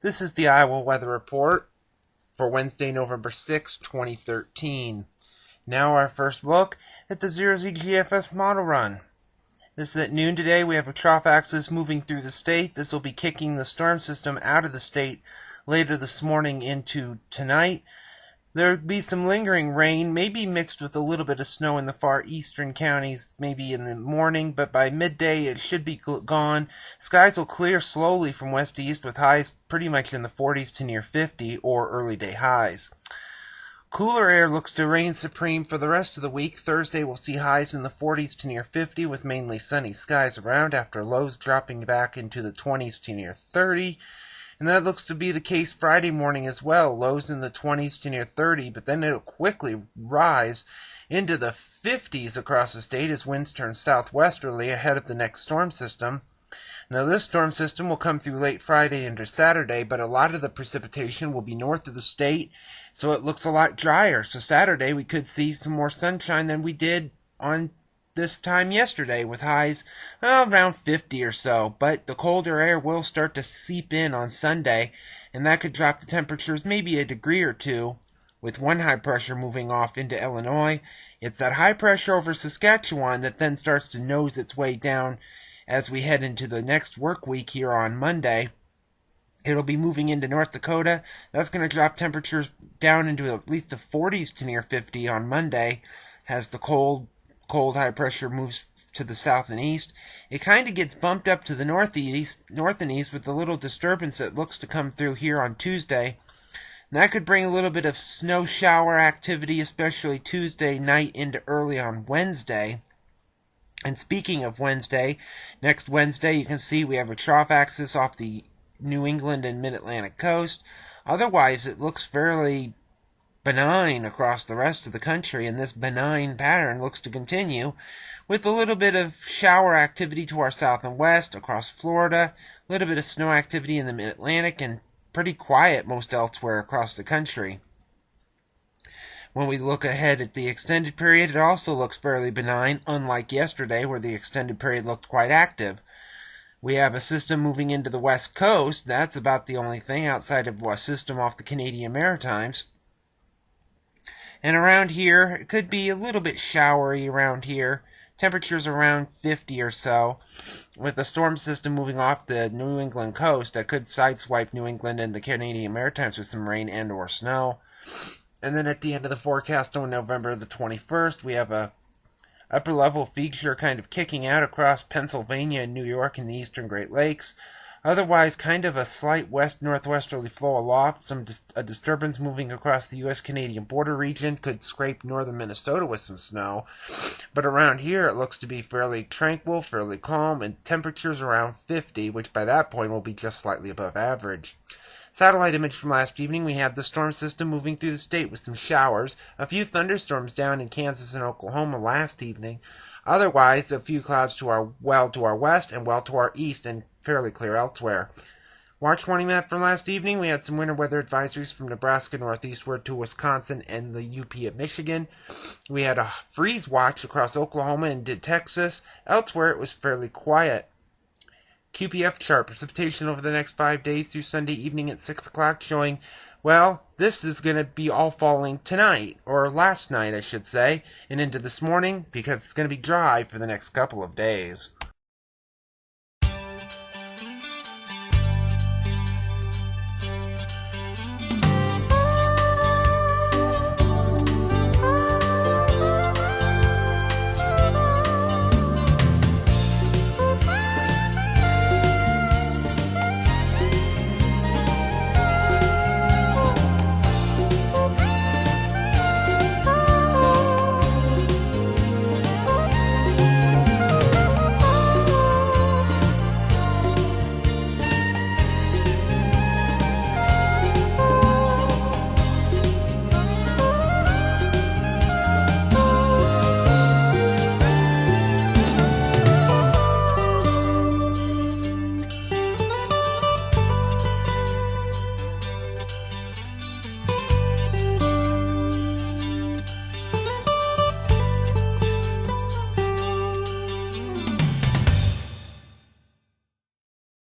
This is the Iowa Weather Report for Wednesday, November 6, 2013. Now our first look at the 0Z model run. This is at noon today. We have a trough axis moving through the state. This will be kicking the storm system out of the state later this morning into tonight. There will be some lingering rain, maybe mixed with a little bit of snow in the far eastern counties, maybe in the morning, but by midday it should be gone. Skies will clear slowly from west to east with highs pretty much in the 40s to near 50 or early day highs. Cooler air looks to reign supreme for the rest of the week. Thursday will see highs in the 40s to near 50 with mainly sunny skies around after lows dropping back into the 20s to near 30. And that looks to be the case Friday morning as well. Lows in the 20s to near 30, but then it'll quickly rise into the 50s across the state as winds turn southwesterly ahead of the next storm system. Now this storm system will come through late Friday into Saturday, but a lot of the precipitation will be north of the state, so it looks a lot drier. So Saturday we could see some more sunshine than we did on this time yesterday with highs around 50 or so, but the colder air will start to seep in on Sunday, and that could drop the temperatures maybe a degree or two with one high pressure moving off into Illinois. It's that high pressure over Saskatchewan that then starts to nose its way down as we head into the next work week here on Monday. It'll be moving into North Dakota. That's going to drop temperatures down into at least the 40s to near 50 on Monday as the cold high pressure moves to the south and east. It kind of gets bumped up to the north and east with a little disturbance that looks to come through here on Tuesday. And that could bring a little bit of snow shower activity, especially Tuesday night into early on Wednesday. And speaking of Wednesday, next Wednesday you can see we have a trough axis off the New England and Mid-Atlantic coast. Otherwise, it looks fairly benign across the rest of the country, and this benign pattern looks to continue with a little bit of shower activity to our south and west across Florida, a little bit of snow activity in the Mid-Atlantic, and pretty quiet most elsewhere across the country. When we look ahead at the extended period, it also looks fairly benign, unlike yesterday where the extended period looked quite active. We have a system moving into the west coast. That's about the only thing outside of a system off the Canadian Maritimes. And around here, it could be a little bit showery around here. Temperatures around 50 or so. With the storm system moving off the New England coast, that could sideswipe New England and the Canadian Maritimes with some rain and or snow. And then at the end of the forecast on November the 21st, we have a upper level feature kind of kicking out across Pennsylvania and New York and the eastern Great Lakes. Otherwise, kind of a slight west-northwesterly flow aloft. A disturbance moving across the U.S.-Canadian border region could scrape northern Minnesota with some snow. But around here, it looks to be fairly tranquil, fairly calm, and temperatures around 50, which by that point will be just slightly above average. Satellite image from last evening, we had the storm system moving through the state with some showers, a few thunderstorms down in Kansas and Oklahoma last evening. Otherwise, a few clouds to our west and well to our east, and fairly clear elsewhere. Watch warning map from last evening, we had some winter weather advisories from Nebraska northeastward to Wisconsin and the UP at Michigan. We had a freeze watch across Oklahoma and Texas. Elsewhere, it was fairly quiet. QPF chart, precipitation over the next 5 days through Sunday evening at 6 o'clock showing, well, this is going to be all falling tonight, or last night I should say, and into this morning because it's going to be dry for the next couple of days.